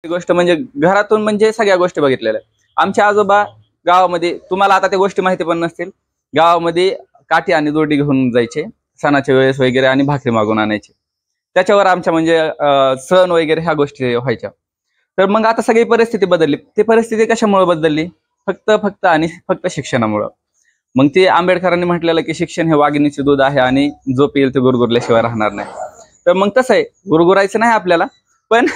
गोष्ट म्हणजे घरातून म्हणजे सगळ्या गोष्टी बघितलेल्या. आमचे आजोबा गावामध्ये, तुम्हाला आता त्या गोष्टी माहिती पण नसतील, गावामध्ये काठी आणि दोरडी घेऊन जायचे सणाच्या वेळेस वगैरे आणि भाकरी मागून आणायचे. त्याच्यावर आमच्या म्हणजे सण वगैरे ह्या गोष्टी व्हायच्या. तर मग आता सगळी परिस्थिती बदलली. ती परिस्थिती कशामुळे बदलली? फक्त शिक्षणामुळं. मग ते आंबेडकरांनी म्हटलेलं की शिक्षण हे वाघिणीचे दूध आहे आणि जो पिईल ते गुरगुरल्याशिवाय राहणार नाही. तर मग तसं आहे, गुरगुरायचं नाही आपल्याला, पण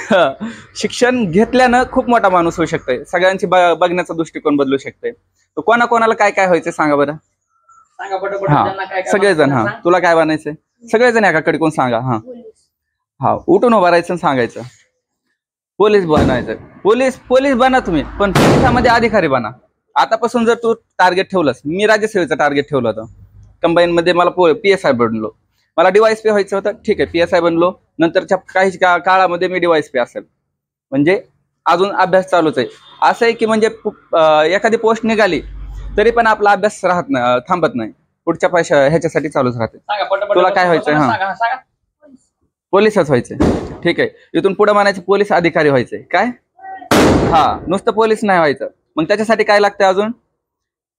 शिक्षण घेतल्यानं खूप मोठा माणूस होऊ शकतोय. सगळ्यांची बघण्याचा दृष्टिकोन बदलू शकते. तर कोणाकोणाला काय काय व्हायचं सांगा बरं. हा, सगळेजण. हा, तुला काय बनायचंय? सगळेजण एकाकडे कोण सांगा. हा, उठून उभं राहायचं सांगायचं पोलीस बनायचं. पोलीस बना तुम्ही, पण पोलिसामध्ये अधिकारी बना. आतापासून जर तू टार्गेट ठेवलंस, मी राज्यसेवेचं टार्गेट ठेवलं होतं कंबाईन मध्ये, मला PSI बनलो. मला DYSP व्हायचं होतं, ठीक आहे, PSI बनलो. नंतरच्या काही काळामध्ये मी DYSP असेल, म्हणजे अजून अभ्यास चालूच आहे. असं आहे की म्हणजे एखादी पोस्ट निघाली तरी पण आपला अभ्यास थांबत नाही, पुढच्या पैशा ह्याच्यासाठी चालूच राहते. तुला काय व्हायचंय? हा, पोलीसच व्हायचंय, ठीक आहे. इथून पुढे म्हणायचं पोलीस अधिकारी व्हायचंय. काय? हा, नुसतं पोलीस नाही व्हायचं. मग त्याच्यासाठी काय लागतं? अजून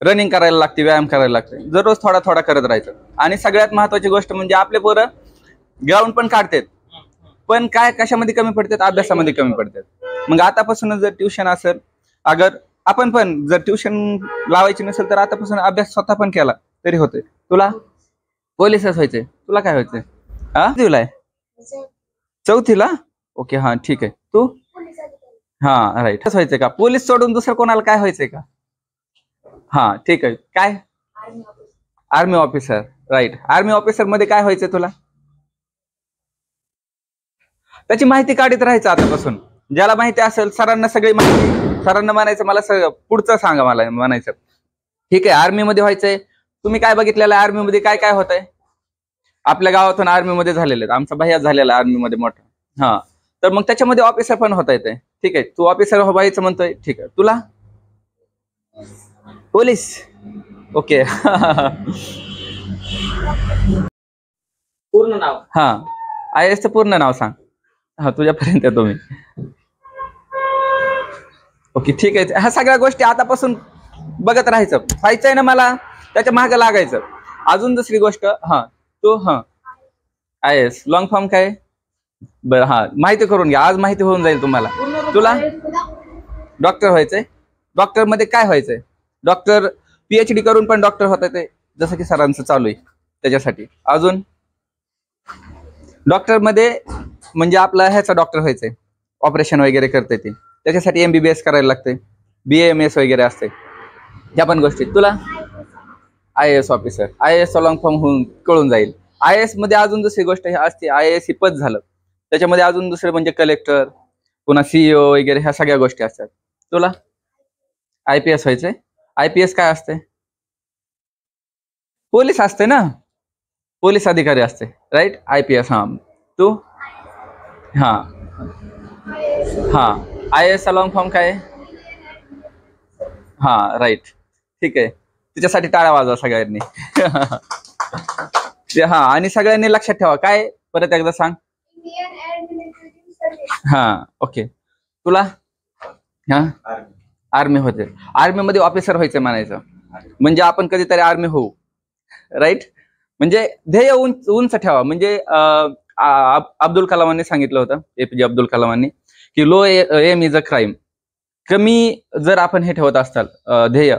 रनिंग करायला लागते, व्यायाम करायला लागते, दररोज थोडा थोडा करत राहायचं. आणि सगळ्यात महत्वाची गोष्ट म्हणजे आपले पोरं ग्राउंड पण काढतात, पण काय कशामध्ये कमी पडतात? अभ्यासामध्ये कमी पडतात. मग आतापासून जर ट्युशन असेल, अगर आपण पण जर ट्युशन लावायची नसेल तर आतापासून अभ्यास स्वतः पण केला तरी होते. तुला पोलीसच व्हायचंय. तुला काय व्हायचंय? हा, दिलाय चौथीला. ओके, हा, ठीक आहे. तू? हा, राईट. व्हायचंय का? पोलीस सोडून दुसरं कोणाला काय व्हायचंय का? हा, ठीक आहे. काय? Army officer. Right. Army officer मध्ये काय व्हायचंय तुला? त्याची माहिती काढत राहायचं आतापासून. ज्याला माहिती असेल सरांना सगळी माहिती, सरांना म्हणायचं मला पुढचं सांगा, मला म्हणायचं. ठीक आहे, आर्मी मध्ये व्हायचंय. तुम्ही काय बघितलेलं आर्मी मध्ये काय काय होतंय? आपल्या गावातून आर्मी मध्ये झालेले, आमचा भैया झालेला आर्मी मध्ये मोठा. हा, तर मग त्याच्यामध्ये ऑफिसर पण होता येते. ठीक आहे, तू ऑफिसर व्हायचं म्हणतोय, ठीक आहे. तुला पोलीस. ओके. पूर्ण नाव? हा, IAS चं पूर्ण नाव सांग. हा, तुझ्यापर्यंत येतो मी. ओके, ठीक आहे. ह्या सगळ्या गोष्टी आतापासून बघत राहायचं. व्हायचंय ना मला, त्याच्या मागे लागायचं. अजून दुसरी गोष्ट, हा, तू IAS लॉंग फॉर्म काय? बरं, हा, माहिती करून घ्या, आज माहिती होऊन जाईल तुम्हाला. तुला डॉक्टर व्हायचंय. डॉक्टर मध्ये काय व्हायचंय? डॉक्टर PhD करून पण डॉक्टर होता येते, जसं की सरांचं चालू आहे. त्याच्यासाठी अजून डॉक्टर मध्ये म्हणजे आपला ह्याचा डॉक्टर व्हायचंय, ऑपरेशन वगैरे करते ते, त्याच्यासाठी MBBS करायला लागते, BAMS वगैरे असते, ह्या पण गोष्टी. तुला IAS officer. IAS long form होऊन कळून जाईल. IAS मध्ये अजून दुसरी गोष्ट हे असते, IAS ही पद झालं, त्याच्यामध्ये अजून दुसरे म्हणजे कलेक्टर, पुन्हा CEO वगैरे ह्या सगळ्या गोष्टी असतात. तुला IPS व्हायचंय. IPS काय असते? पोलीस असते ना, पोलीस अधिकारी असते, राईट. IPS. हा, तू? हा, IAS लॉंग फॉर्म काय? हा, राईट, ठीक आहे. तिच्यासाठी टाळ्या वाजवा सगळ्यांनी. हा, आणि सगळ्यांनी लक्षात ठेवा. काय? परत एकदा सांग. हा, ओके. तुला? हा, आर्मी होते. आर्मी मध्ये ऑफिसर व्हायचं म्हणायचं, म्हणजे आपण कधीतरी आर्मी होऊ, राईट. म्हणजे ध्येय उंच ठेवा. म्हणजे अब्दुल कलामांनी सांगितलं होतं, APJ अब्दुल कलामांनी, की low aim is a crime. कमी जर आपण हे ठेवत असाल ध्येय,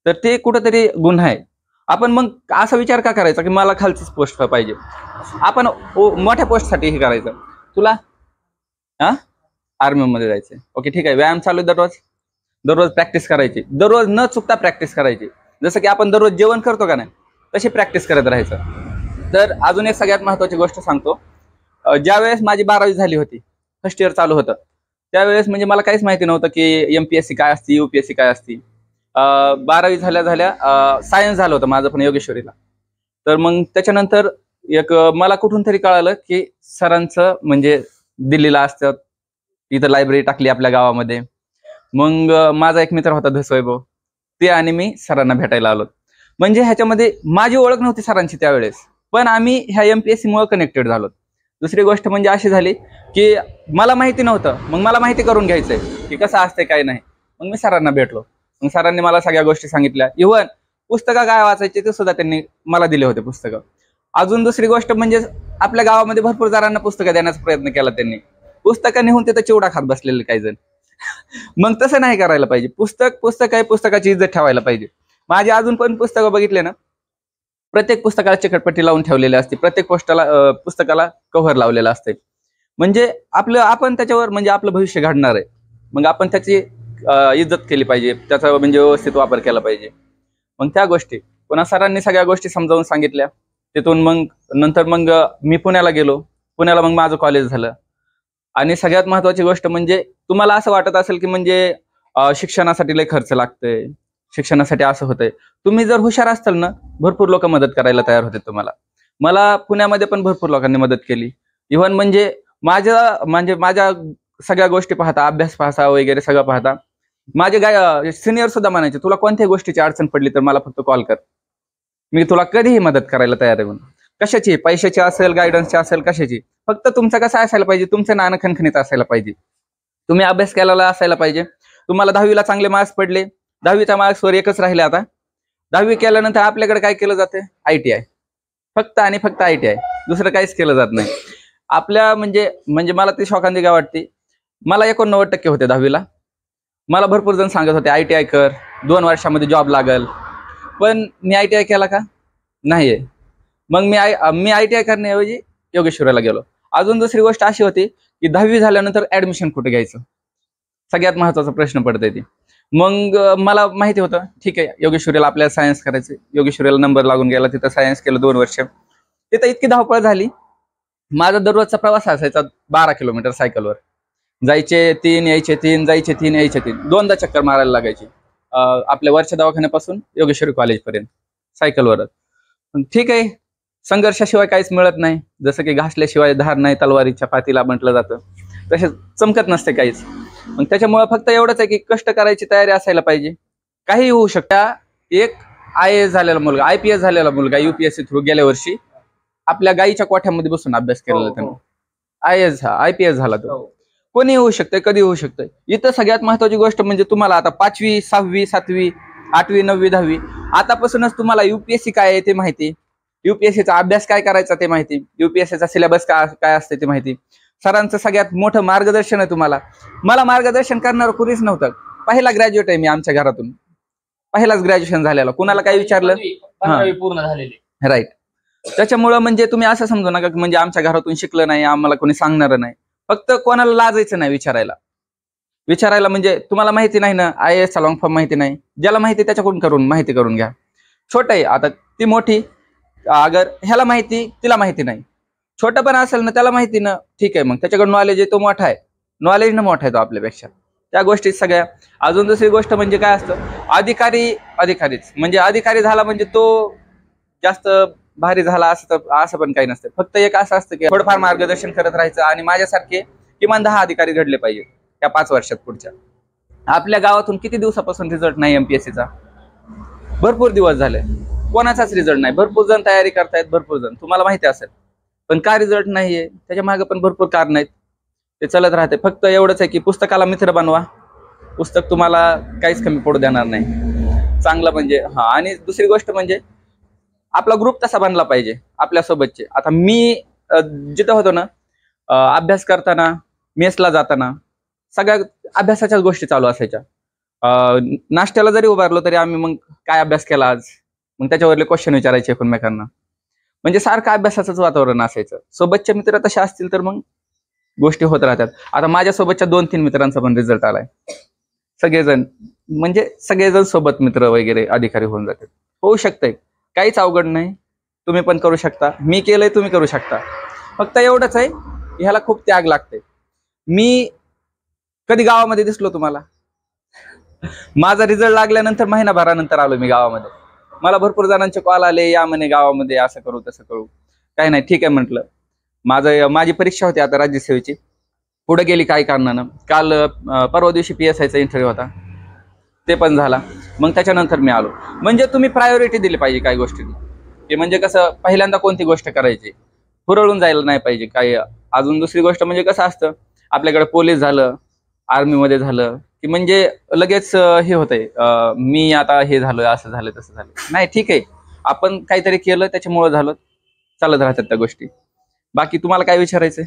तर ते कुठंतरी गुन्हा आहे. आपण मग असा विचार का करायचा की मला खालचीच पोस्ट पाहिजे? आपण मोठ्या पोस्टसाठी हे करायचं. तुला आर्मी मध्ये जायचंय. ओके, ठीक आहे. व्यायाम चालू दररोज प्रॅक्टिस करायची, दररोज न चुकता प्रॅक्टिस करायची. जसं की आपण दररोज जेवण करतो का नाही, तशी प्रॅक्टिस करत राहायचं. तर अजून एक सगळ्यात महत्वाची गोष्ट सांगतो. ज्यावेळेस माझी 12वी झाली होती, फर्स्ट इयर चालू होतं, त्यावेळेस म्हणजे मला काहीच माहिती नव्हतं की MPSC काय असती, UPSC काय असती. 12वी झाल्या सायन्स झालं होतं माझं पण योगेश्वरीला. तर मग त्याच्यानंतर मला कुठून तरी कळालं की सरांचं म्हणजे दिल्लीला असतात, इथं लायब्ररी टाकली आपल्या गावामध्ये. मग माझा एक मित्र होता धसवैभव, ते आणि मी सरांना भेटायला आलो. म्हणजे ह्याच्यामध्ये माझी ओळख नव्हती सरांची त्यावेळेस, पण आम्ही ह्या MPSC मुळे कनेक्टेड झालो. दुसरी गोष्ट म्हणजे अशी झाली की मला माहिती नव्हतं, मग मला माहिती करून घ्यायचंय की कसं असते काय नाही. मग मी सरांना भेटलो, मग सरांनी मला सगळ्या गोष्टी सांगितल्या. इव्हन पुस्तकं काय वाचायचे ते सुद्धा त्यांनी मला दिले होते पुस्तकं. अजून दुसरी गोष्ट म्हणजे आपल्या गावामध्ये भरपूर जणांना पुस्तकं देण्याचा प्रयत्न केला त्यांनी. पुस्तकं नेऊन तिथं चिवडा खात बसलेले काही जण. मग तसं नाही करायला पाहिजे. पुस्तक आहे, पुस्तकाची इज्जत ठेवायला पाहिजे. माझे अजून पण पुस्तकं बघितले ना, प्रत्येक पुस्तकाला चिकटपट्टी लावून ठेवलेली असते, प्रत्येक पुस्तकाला कव्हर लावलेलं असते. म्हणजे आपण त्याच्यावर म्हणजे आपलं भविष्य घडणार आहे, मग आपण त्याची इज्जत केली पाहिजे, त्याचा म्हणजे व्यवस्थित वापर केला पाहिजे. मग त्या गोष्टी पुन्हा सरांनी सगळ्या गोष्टी समजावून सांगितल्या. तिथून नंतर मी पुण्याला गेलो. पुण्याला मग माझं कॉलेज झालं. आणि सगळ्यात महत्वाची गोष्ट म्हणजे तुम्हाला असं वाटत असेल की म्हणजे शिक्षणासाठी लय खर्च लागतोय, शिक्षणासाठी असं होतंय. तुम्ही जर हुशार असताल ना, भरपूर लोक मदत करायला तयार होते तुम्हाला. मला पुण्यामध्ये पण भरपूर लोकांनी मदत केली. इव्हन म्हणजे माझ्या सगळ्या गोष्टी पाहता, अभ्यास पाहता वगैरे सगळं पाहता, माझे सिनियर सुद्धा म्हणायचे तुला कोणत्याही गोष्टीची अडचण पडली तर मला फक्त कॉल कर, मी तुला कधीही मदत करायला तयार आहे. म्हणून कशाची, पैशाची असेल, गायडन्सची असेल, कशाची, फक्त तुमचं कसं असायला पाहिजे, तुमचं नाणं खणखणीत असायला पाहिजे, तुम्ही अभ्यास केलेला असायला पाहिजे. तुम्हाला 10वीला चांगले मार्क्स पडले, 10वीच्या मार्क्सवर एकच राहिले. आता 10वी केल्यानंतर आपल्याकडे काय केलं जाते, ITI, फक्त आणि फक्त ITI, दुसरं काहीच केलं जात नाही. आपल्या म्हणजे मला ती शोकांती काय वाटते. मला 89% होते 10वीला. मला भरपूर जण सांगत होते ITI कर, 2 वर्षामध्ये जॉब लागल. पण मी ITI केला का, नाहीये. मग मी ITI करण्याऐवजी योगेश्वरीला गेलो. अजून दुसरी गोष्ट अशी होती की 10वी झाल्यानंतर ऍडमिशन कुठे घ्यायचं, सगळ्यात महत्वाचा प्रश्न पडतोय ती. मग मला माहिती होतं ठीक आहे योगेश्वरीला आपल्याला सायन्स करायचं. योगेश्वरीला नंबर लागून गेला, तिथं सायन्स केलं 2 वर्ष. तिथं इतकी धावपळ झाली. माझा दररोजचा प्रवास असायचा 12 किलोमीटर सायकलवर. जायचे 3, यायचे 3, जायचे 3, यायचे 3, 2दा चक्कर मारायला लागायची आपल्या वरच्या दवाखान्यापासून योगेश्वरी कॉलेजपर्यंत सायकलवरच. ठीक आहे, संघर्षाशिवाय काहीच मिळत नाही. जसं की घासल्याशिवाय धार नाही तलवारीच्या पातीला म्हटलं जातं, तसे चमकत नसते काहीच. मग त्याच्यामुळे फक्त एवढंच आहे की कष्ट करायची तयारी असायला पाहिजे. काही होऊ शकता. एक IAS झालेला मुलगा, IPS झालेला मुलगा UPSC थ्रू गेल्या वर्षी आपल्या गाईच्या कोठ्यामध्ये बसून अभ्यास केलेला त्यानं. IPS झाला तो. कोणी होऊ शकतंय, कधी होऊ शकतंय. इथं सगळ्यात महत्वाची गोष्ट म्हणजे तुम्हाला आता 5वी, 6वी, 7वी, 8वी, 9वी, 10वी आतापासूनच तुम्हाला UPSC काय आहे ते माहिती, UPSCचा अभ्यास काय करायचा ते माहिती, UPSCचा सिलेबस काय असते ते माहिती. सरांचं सगळ्यात मोठं मार्गदर्शन आहे तुम्हाला. मला मार्गदर्शन करणार कुणीच नव्हतं. पहिला ग्रॅज्युएट आहे मी आमच्या घरातून, पहिलाच ग्रॅज्युएशन झालेला. कुणाला काय विचारलं, पूर्ण झालेली, राईट. त्याच्यामुळं म्हणजे तुम्ही असं समजू नका म्हणजे आमच्या घरातून शिकलं नाही, आम्हाला कोणी सांगणार नाही. फक्त कोणाला लाजायचं नाही विचारायला म्हणजे तुम्हाला माहिती नाही ना, IAS चा लॉंग फॉर्म माहिती नाही, ज्याला माहिती त्याच्याकडून माहिती करून घ्या. छोटं आहे आता, ती मोठी अगर ह्याला माहिती तिला माहिती नाही, छोटं पण असेल ना त्याला माहिती ना, ठीक आहे, मग त्याच्याकडे नॉलेज आहे, तो मोठा आहे, नॉलेज ना मोठा आहे तो आपल्यापेक्षा, त्या गोष्टी सगळ्या. अजून दुसरी गोष्ट म्हणजे काय असतं, अधिकारीच म्हणजे अधिकारी झाला म्हणजे तो जास्त भारी झाला असं पण काही नसतं. फक्त एक असं असतं की थोडंफार मार्गदर्शन करत राहायचं. आणि माझ्यासारखे किमान 10 अधिकारी घडले पाहिजे या 5 वर्षात पुढच्या. आपल्या गावातून किती दिवसापासून रिझल्ट नाही MPSCचा, भरपूर दिवस झाले, कोणाचाच रिझल्ट नाही. भरपूर जण तयारी करतायत, भरपूर जण, तुम्हाला माहिती असेल, पण का रिझल्ट नाहीये त्याच्या मागे पण भरपूर कारण आहेत. ते चालत राहते. फक्त एवढंच आहे की पुस्तकाला मित्र बनवा, पुस्तक तुम्हाला काहीच कमी पडू देणार नाही, चांगलं म्हणजे. आणि दुसरी गोष्ट म्हणजे आपला ग्रुप तसा बनला पाहिजे आपल्या सोबतचे. आता मी जिथं होतो ना, अभ्यास करताना, मेसला जाताना सगळ्या अभ्यासाच्याच गोष्टी चालू असायच्या. नाश्त्याला जरी उभारलो तरी आम्ही मग काय अभ्यास केला आज, मग त्याच्यावरले क्वेश्चन विचारायचे एकमेकांना. म्हणजे सारखं अभ्यासाचंच वातावरण असायचं. सोबतचे मित्र तसे असतील तर मग गोष्टी होत राहतात. आता माझ्या सोबतच्या 2-3 मित्रांचा पण रिझल्ट आलाय. सगळेजण सोबत मित्र वगैरे अधिकारी होऊन जातात. होऊ शकतंय, काहीच अवघड नाही, तुम्ही पण करू शकता. मी केलंय, तुम्ही करू शकता. फक्त एवढंच आहे, ह्याला खूप त्याग लागते. मी कधी गावामध्ये दिसलो तुम्हाला? माझा रिझल्ट लागल्यानंतर महिनाभरानंतर आलो मी गावामध्ये. मला भरपूर जणांचे कॉल आले, या म्हणे गावामध्ये, असं करू तसं करू. काही नाही, ठीक आहे म्हटलं. माझी परीक्षा होती आता राज्यसेवेची, पुढे गेली काही कारणानं. काल परवा दिवशी PSIचा इंटरव्ह्यू होता, ते पण झाला. मग त्याच्यानंतर मी आलो. म्हणजे तुम्ही प्रायोरिटी दिली पाहिजे काही गोष्टी, की म्हणजे कसं पहिल्यांदा कोणती गोष्ट करायची. हुरळून जायला नाही पाहिजे काही. अजून दुसरी गोष्ट म्हणजे कसं असतं, आपल्याकडे पोलीस झालं, आर्मीमध्ये झालं की म्हणजे लगेच हे होतंय, मी आता हे झालोय, असं झालं तसं झालं. नाही, ठीक आहे, आपण काहीतरी केलं त्याच्यामुळे झालं, चालत राहतात त्या गोष्टी. बाकी तुम्हाला काय विचारायचंय?